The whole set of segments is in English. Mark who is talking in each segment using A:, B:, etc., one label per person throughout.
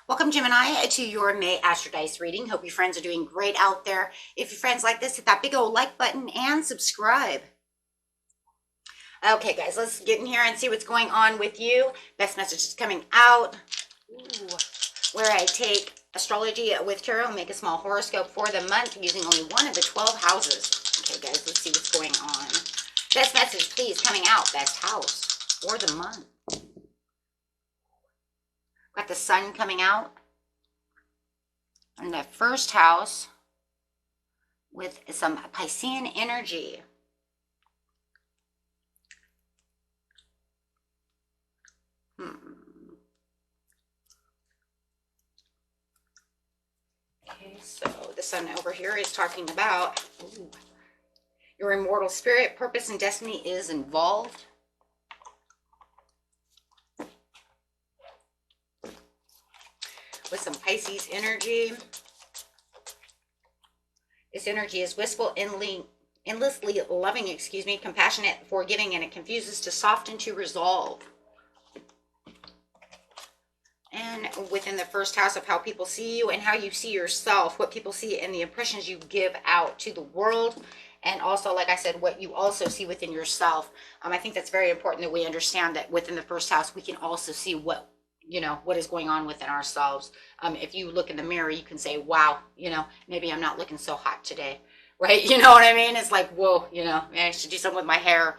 A: Welcome, Gemini, to your May Astro Dice reading. Hope your friends are doing great out there. If your friends like this, hit that big old like button and subscribe. Okay, guys, let's get in here and see what's going on with you. Best message is coming out. Ooh, where I take astrology with tarot and make a small horoscope for the month using only one of the 12 houses. Okay, guys, let's see what's going on. Best message, please, coming out. Best house for the month. Got the sun coming out in the first house with some Piscean energy. Okay, so the sun over here is talking about your immortal spirit, purpose, and destiny is involved. With some Pisces energy. This energy is wistful, endlessly loving, compassionate, forgiving, and it confuses to soften to resolve. And within the first house of how people see you and how you see yourself, what people see and the impressions you give out to the world. And also, like I said, what you also see within yourself. I think that's very important that we understand that within the first house, we can also see what is going on within ourselves. If you look in the mirror, you can say, wow, maybe I'm not looking so hot today, right? You know what I mean? It's like, whoa, I should do something with my hair,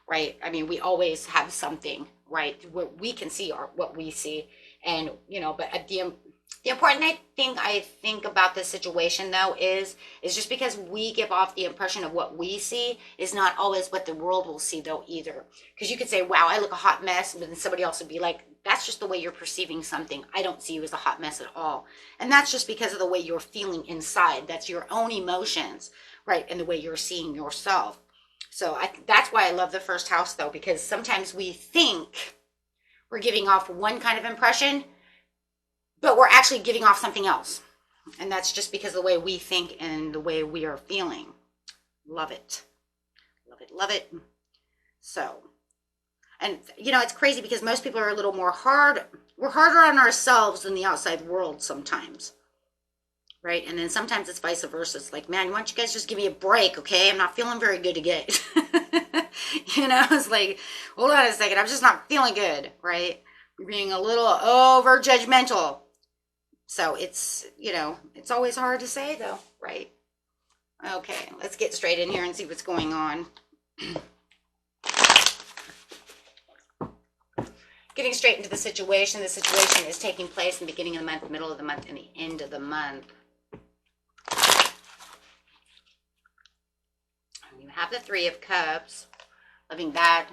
A: right? I mean, we always have something, right? What we can see or what we see. And, but at the important thing I think about this situation, though, is just because we give off the impression of what we see is not always what the world will see, though, either. Because you could say, wow, I look a hot mess, but then somebody else would be like, that's just the way you're perceiving something. I don't see you as a hot mess at all. And that's just because of the way you're feeling inside. That's your own emotions, right? And the way you're seeing yourself. So that's why I love the first house, though, because sometimes we think we're giving off one kind of impression, but we're actually giving off something else. And that's just because of the way we think and the way we are feeling. Love it. Love it. Love it. So, and it's crazy because most people are a little more we're harder on ourselves than the outside world sometimes. Right? And then sometimes it's vice versa. It's like, man, why don't you guys just give me a break, okay? I'm not feeling very good today. It's like, hold on a second, I'm just not feeling good, right? You're being a little over judgmental. So it's, it's always hard to say, though, right? Okay, let's get straight in here and see what's going on. Getting straight into the situation. The situation is taking place in the beginning of the month, middle of the month, and the end of the month. You have the Three of Cups. Loving that.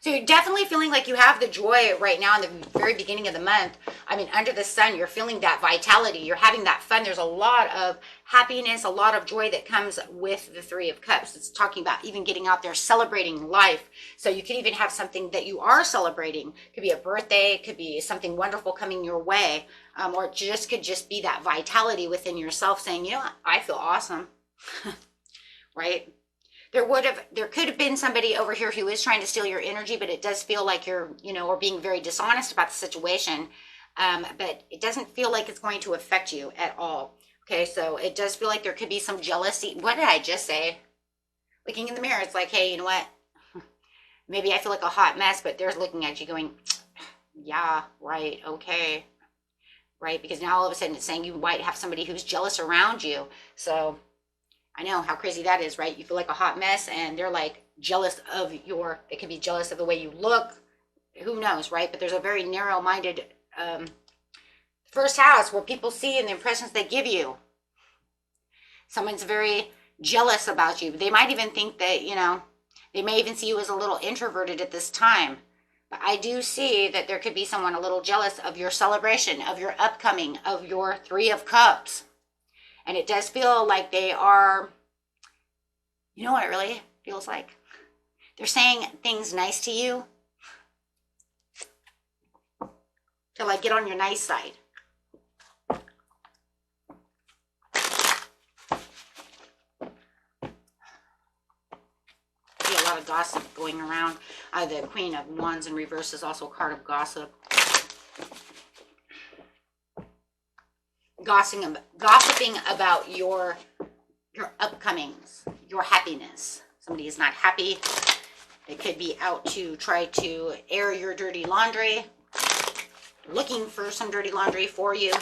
A: So you're definitely feeling like you have the joy right now in the very beginning of the month. I mean, under the sun, you're feeling that vitality. You're having that fun. There's a lot of happiness, a lot of joy that comes with the Three of Cups. It's talking about even getting out there, celebrating life. So you could even have something that you are celebrating. It could be a birthday. It could be something wonderful coming your way. Or it could just be that vitality within yourself saying, I feel awesome. Right? There could have been somebody over here who is trying to steal your energy, but it does feel like you're, or being very dishonest about the situation. But it doesn't feel like it's going to affect you at all. Okay, so it does feel like there could be some jealousy. What did I just say? Looking in the mirror, it's like, hey, you know what? Maybe I feel like a hot mess, but they're looking at you going, yeah, right, okay. Right, because now all of a sudden it's saying you might have somebody who's jealous around you. So I know how crazy that is, right? You feel like a hot mess and they're like jealous of they could be jealous of the way you look. Who knows, right? But there's a very narrow-minded first house where people see and the impressions they give you. Someone's very jealous about you. They might even think that, they may even see you as a little introverted at this time. But I do see that there could be someone a little jealous of your celebration, of your upcoming, of your Three of Cups. And it does feel like they are, you know what it really feels like? They're saying things nice to you to like get on your nice side, lot of gossip going around. The Queen of Wands in reverse is also a card of gossip. Gossiping about your upcomings, your happiness. Somebody is not happy. They could be out to try to air your dirty laundry, looking for some dirty laundry for you.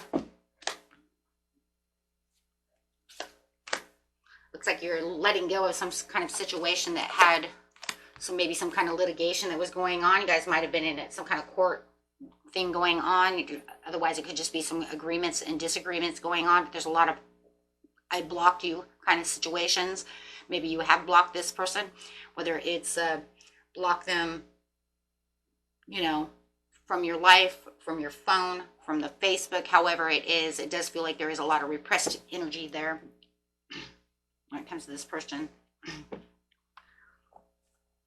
A: Looks like you're letting go of some kind of situation that had maybe some kind of litigation that was going on. You guys might have been in some kind of court thing going on. Otherwise, it could just be some agreements and disagreements going on. But there's a lot of I blocked you kind of situations. Maybe you have blocked this person, whether it's block them, you know, from your life, from your phone, from the Facebook, however it is. It does feel like there is a lot of repressed energy there when it comes to this person.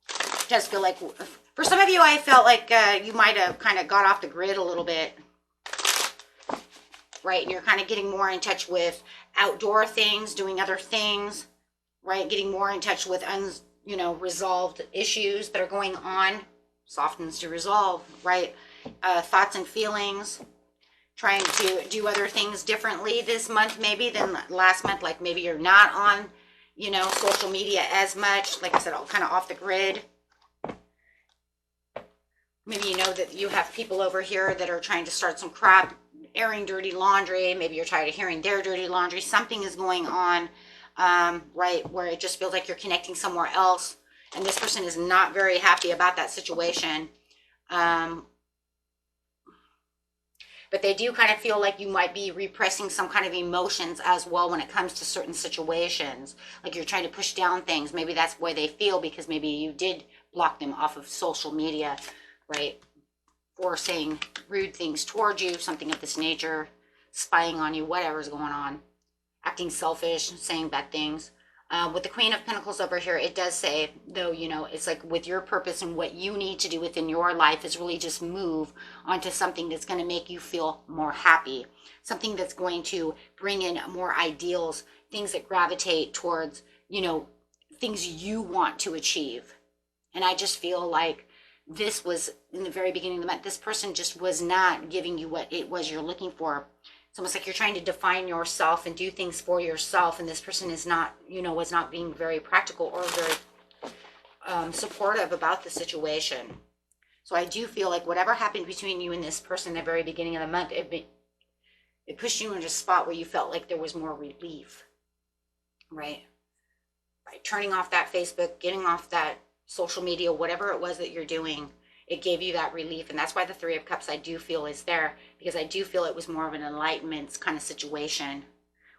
A: It does feel like, for some of you, I felt like you might have kind of got off the grid a little bit, right? And you're kind of getting more in touch with outdoor things, doing other things, right? Getting more in touch with resolved issues that are going on. Softens to resolve, right? Thoughts and feelings. Trying to do other things differently this month maybe than last month. Like maybe you're not on, social media as much. Like I said, all kind of off the grid. Maybe you know that you have people over here that are trying to start some crap, airing dirty laundry. Maybe you're tired of hearing their dirty laundry. Something is going on, right, where it just feels like you're connecting somewhere else. And this person is not very happy about that situation. But they do kind of feel like you might be repressing some kind of emotions as well when it comes to certain situations. Like you're trying to push down things. Maybe that's the way they feel because maybe you did block them off of social media, right? Or saying rude things towards you, something of this nature, spying on you, whatever's going on. Acting selfish, saying bad things. With the Queen of Pentacles over here, it does say, though, it's like with your purpose and what you need to do within your life is really just move onto something that's going to make you feel more happy. Something that's going to bring in more ideals, things that gravitate towards, things you want to achieve. And I just feel like this was, in the very beginning of the month, this person just was not giving you what it was you're looking for. It's almost like you're trying to define yourself and do things for yourself, and this person is not, was not being very practical or very supportive about the situation. So I do feel like whatever happened between you and this person in the very beginning of the month, it pushed you into a spot where you felt like there was more relief, right? By turning off that Facebook, getting off that social media, whatever it was that you're doing, it gave you that relief. And that's why the Three of Cups I do feel is there, because I do feel it was more of an enlightenment kind of situation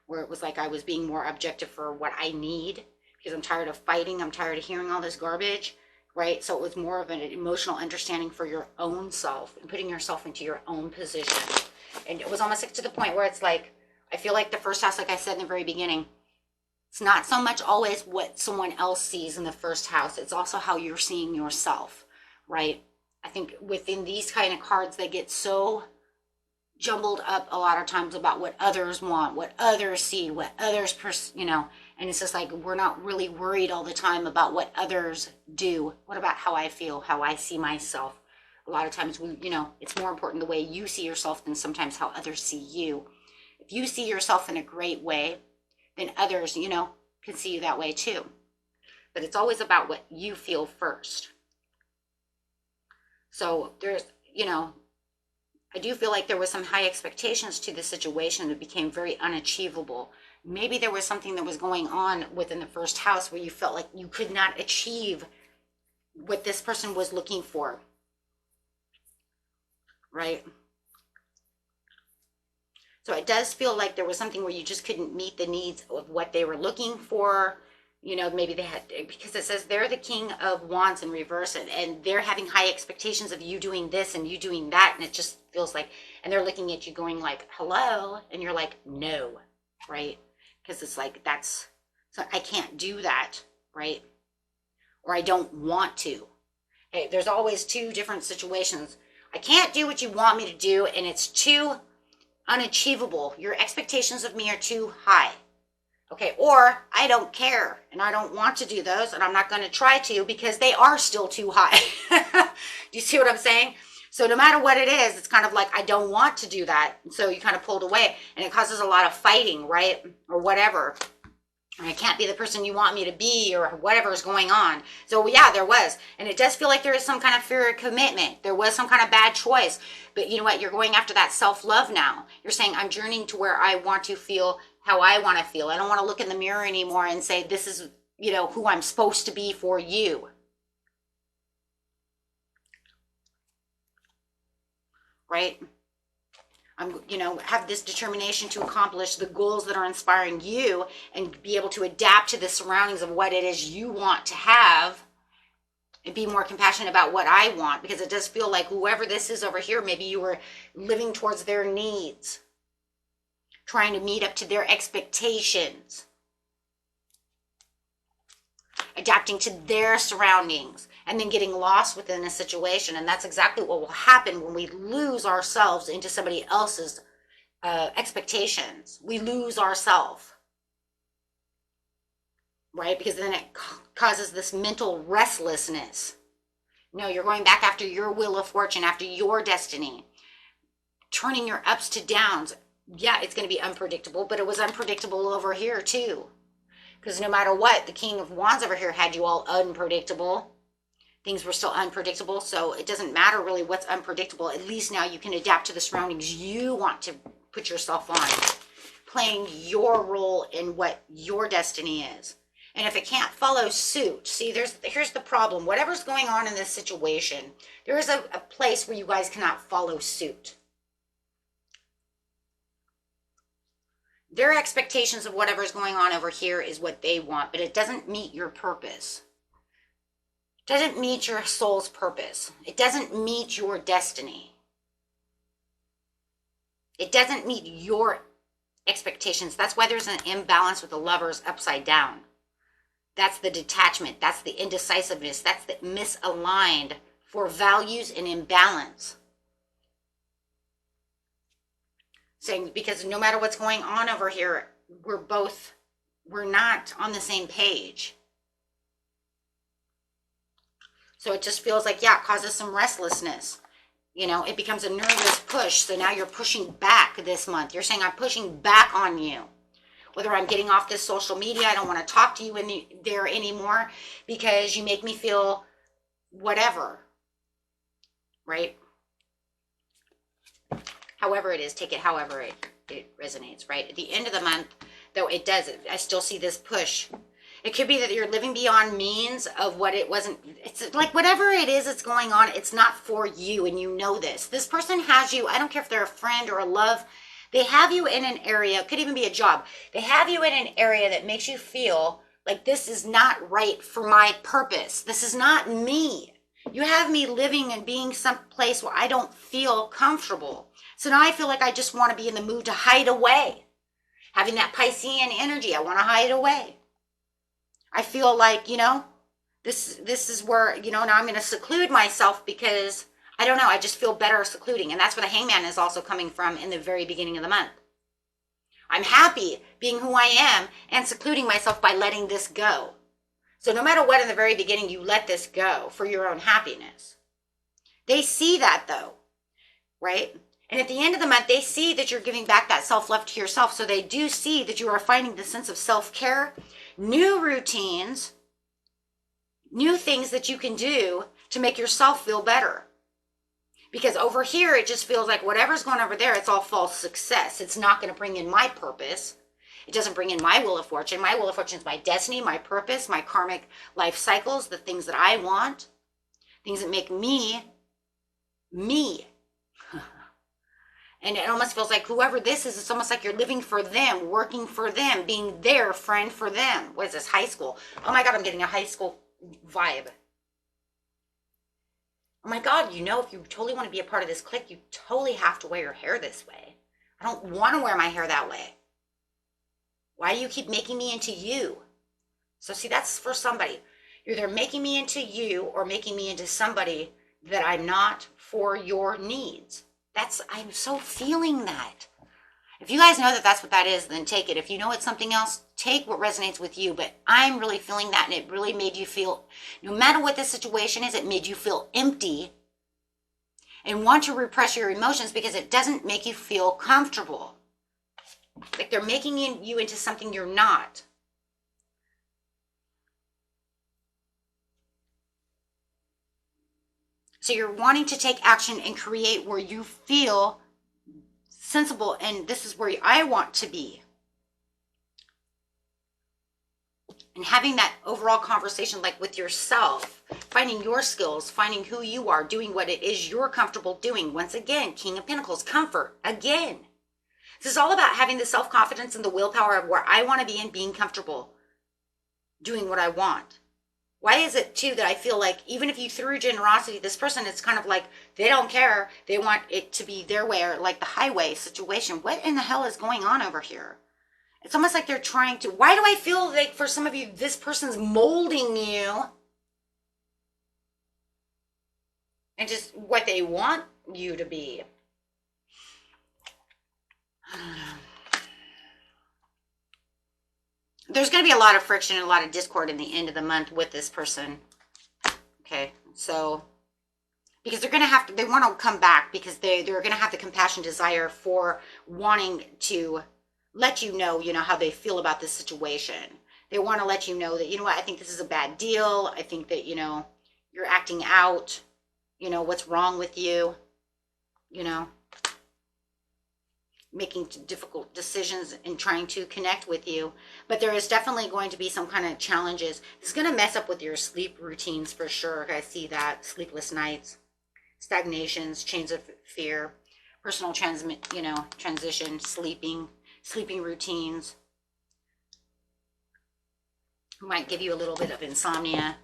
A: where it was like I was being more objective for what I need, because I'm tired of fighting. I'm tired of hearing all this garbage, right? So it was more of an emotional understanding for your own self and putting yourself into your own position. And it was almost like to the point where it's like, I feel like the first house, like I said in the very beginning, it's not so much always what someone else sees in the first house. It's also how you're seeing yourself, right? I think within these kind of cards, they get so jumbled up a lot of times about what others want, what others see, what others, and it's just like we're not really worried all the time about what others do. What about how I feel, how I see myself? A lot of times, it's more important the way you see yourself than sometimes how others see you. If you see yourself in a great way, then others, can see you that way too. But it's always about what you feel first. So there's, I do feel like there was some high expectations to the situation that became very unachievable. Maybe there was something that was going on within the first house where you felt like you could not achieve what this person was looking for, right? So it does feel like there was something where you just couldn't meet the needs of what they were looking for. Maybe they had, because it says they're the King of Wands in reverse, and they're having high expectations of you doing this and you doing that. And it just feels like, and they're looking at you going like, hello. And you're like, no, right? Because it's like, so I can't do that, right? Or I don't want to. Hey, there's always two different situations. I can't do what you want me to do, and it's too unachievable. Your expectations of me are too high. Okay, or I don't care and I don't want to do those and I'm not going to try to because they are still too high. Do you see what I'm saying? So no matter what it is, it's kind of like, I don't want to do that. And so you kind of pulled away and it causes a lot of fighting, right? Or whatever. I can't be the person you want me to be or whatever is going on. So yeah, there was. And it does feel like there is some kind of fear of commitment. There was some kind of bad choice. But you know what? You're going after that self-love now. You're saying, I'm journeying to where I want to feel how I want to feel. I don't want to look in the mirror anymore and say, this is, you know, who I'm supposed to be for you. Right? I'm, you know, have this determination to accomplish the goals that are inspiring you and be able to adapt to the surroundings of what it is you want to have and be more compassionate about what I want, because it does feel like whoever this is over here, maybe you were living towards their needs, trying to meet up to their expectations, adapting to their surroundings, and then getting lost within a situation. And that's exactly what will happen when we lose ourselves into somebody else's expectations. We lose ourselves, right? Because then it causes this mental restlessness. No, you're going back after your wheel of fortune, after your destiny, turning your ups to downs. Yeah, it's going to be unpredictable, but it was unpredictable over here too. Because no matter what, the King of Wands over here had you all unpredictable. Things were still unpredictable, so it doesn't matter really what's unpredictable. At least now you can adapt to the surroundings you want to put yourself on, playing your role in what your destiny is. And if it can't follow suit, see, here's the problem. Whatever's going on in this situation, there is a place where you guys cannot follow suit. Their expectations of whatever's going on over here is what they want, but it doesn't meet your purpose. It doesn't meet your soul's purpose. It doesn't meet your destiny. It doesn't meet your expectations. That's why there's an imbalance with the Lovers upside down. That's the detachment. That's the indecisiveness. That's the misaligned for values and imbalance. Saying, because no matter what's going on over here, we're not on the same page. So it just feels like, yeah, it causes some restlessness. You know, it becomes a nervous push. So now you're pushing back this month. You're saying, I'm pushing back on you. Whether I'm getting off this social media, I don't want to talk to you there anymore because you make me feel whatever. Right? However it is, take it however it resonates, right? At the end of the month, though it does, I still see this push. It could be that you're living beyond means of what it wasn't. It's like whatever it is that's going on, it's not for you, and you know this. This person has you, I don't care if they're a friend or a love, they have you in an area, it could even be a job. They have you in an area that makes you feel like this is not right for my purpose. This is not me. You have me living and being someplace where I don't feel comfortable. So now I feel like I just want to be in the mood to hide away. Having that Piscean energy, I want to hide away. I feel like, you know, this is where, you know, now I'm going to seclude myself because, I don't know, I just feel better secluding. And that's where the Hangman is also coming from in the very beginning of the month. I'm happy being who I am and secluding myself by letting this go. So no matter what, in the very beginning, you let this go for your own happiness. They see that though, right? And at the end of the month, they see that you're giving back that self-love to yourself. So they do see that you are finding the sense of self-care, new routines, new things that you can do to make yourself feel better. Because over here, it just feels like whatever's going over there, it's all false success. It's not going to bring in my purpose. It doesn't bring in my wheel of fortune. My wheel of fortune is my destiny, my purpose, my karmic life cycles, the things that I want, things that make me, me. And it almost feels like whoever this is, it's almost like you're living for them, working for them, being their friend for them. What is this, high school? Oh my God, I'm getting a high school vibe. Oh my God, you know, if you totally want to be a part of this clique, you totally have to wear your hair this way. I don't want to wear my hair that way. Why do you keep making me into you? So see, that's for somebody. You're either making me into you or making me into somebody that I'm not for your needs. I'm so feeling that. If you guys know that that's what that is, then take it. If you know it's something else, take what resonates with you. But I'm really feeling that, and it really made you feel, no matter what the situation is, it made you feel empty and want to repress your emotions because it doesn't make you feel comfortable. Like they're making you into something you're not. So you're wanting to take action and create where you feel sensible, and this is where I want to be. And having that overall conversation, like with yourself, finding your skills, finding who you are, doing what it is you're comfortable doing. Once again, King of Pentacles, comfort. Again, this is all about having the self-confidence and the willpower of where I want to be and being comfortable doing what I want. Why is it too that I feel like even if you threw generosity, this person, it's kind of like they don't care. They want it to be their way, or like the highway situation. What in the hell is going on over here? It's almost like they're trying to, why do I feel like for some of you, this person's molding you and just what they want you to be? There's going to be a lot of friction and a lot of discord in the end of the month with this person. Okay, so because they're going to have to, they want to come back because they're going to have the compassion, desire for wanting to let you know how they feel about this situation. They want to let you know that, you know what, I think this is a bad deal. I think that, you're acting out, what's wrong with you, making difficult decisions and trying to connect with you. But there is definitely going to be some kind of challenges. It's going to mess up with your sleep routines for sure. I see that. Sleepless nights, stagnations, chains of fear, personal transition, sleeping routines. Might give you a little bit of insomnia.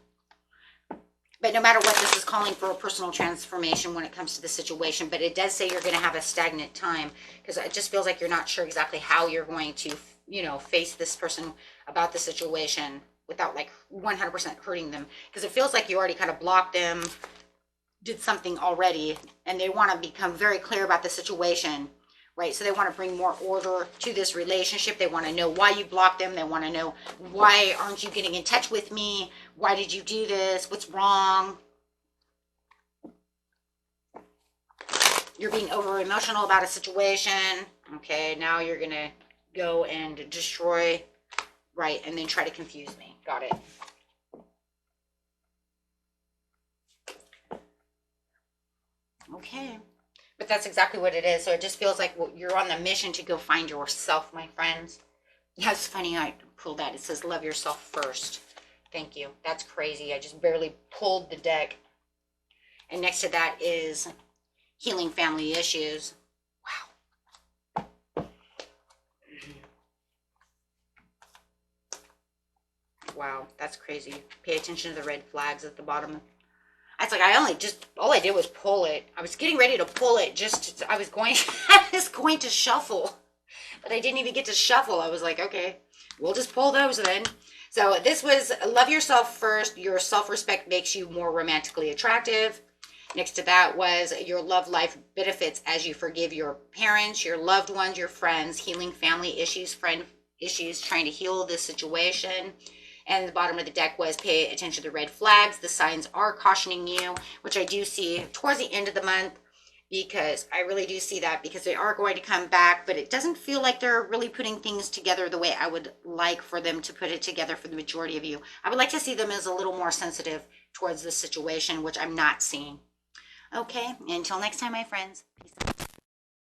A: But no matter what, this is calling for a personal transformation when it comes to the situation. But it does say you're going to have a stagnant time because it just feels like you're not sure exactly how you're going to, face this person about the situation without like 100% hurting them. Because it feels like you already kind of blocked them, did something already, and they want to become very clear about the situation, right? So they want to bring more order to this relationship. They want to know why you blocked them. They want to know, why aren't you getting in touch with me? Why did you do this? What's wrong? You're being over emotional about a situation. Okay, now you're going to go and destroy, right? And then try to confuse me. Got it. Okay. But that's exactly what it is. So it just feels like you're on the mission to go find yourself, my friends. Yeah, it's funny I pulled that. It says, love yourself first. Thank you. That's crazy. I just barely pulled the deck. And next to that is healing family issues. Wow. Wow, that's crazy. Pay attention to the red flags at the bottom. It's like all I did was pull it. I was getting ready to pull it. I was going to shuffle, but I didn't even get to shuffle. I was like, okay, we'll just pull those then. So this was love yourself first. Your self-respect makes you more romantically attractive. Next to that was your love life benefits as you forgive your parents, your loved ones, your friends, healing family issues, friend issues, trying to heal this situation. And the bottom of the deck was pay attention to the red flags. The signs are cautioning you, which I do see towards the end of the month, because I really do see that, because they are going to come back, but it doesn't feel like they're really putting things together the way I would like for them to put it together for the majority of you. I would like to see them as a little more sensitive towards this situation, which I'm not seeing. Okay, until next time, my friends. Peace out.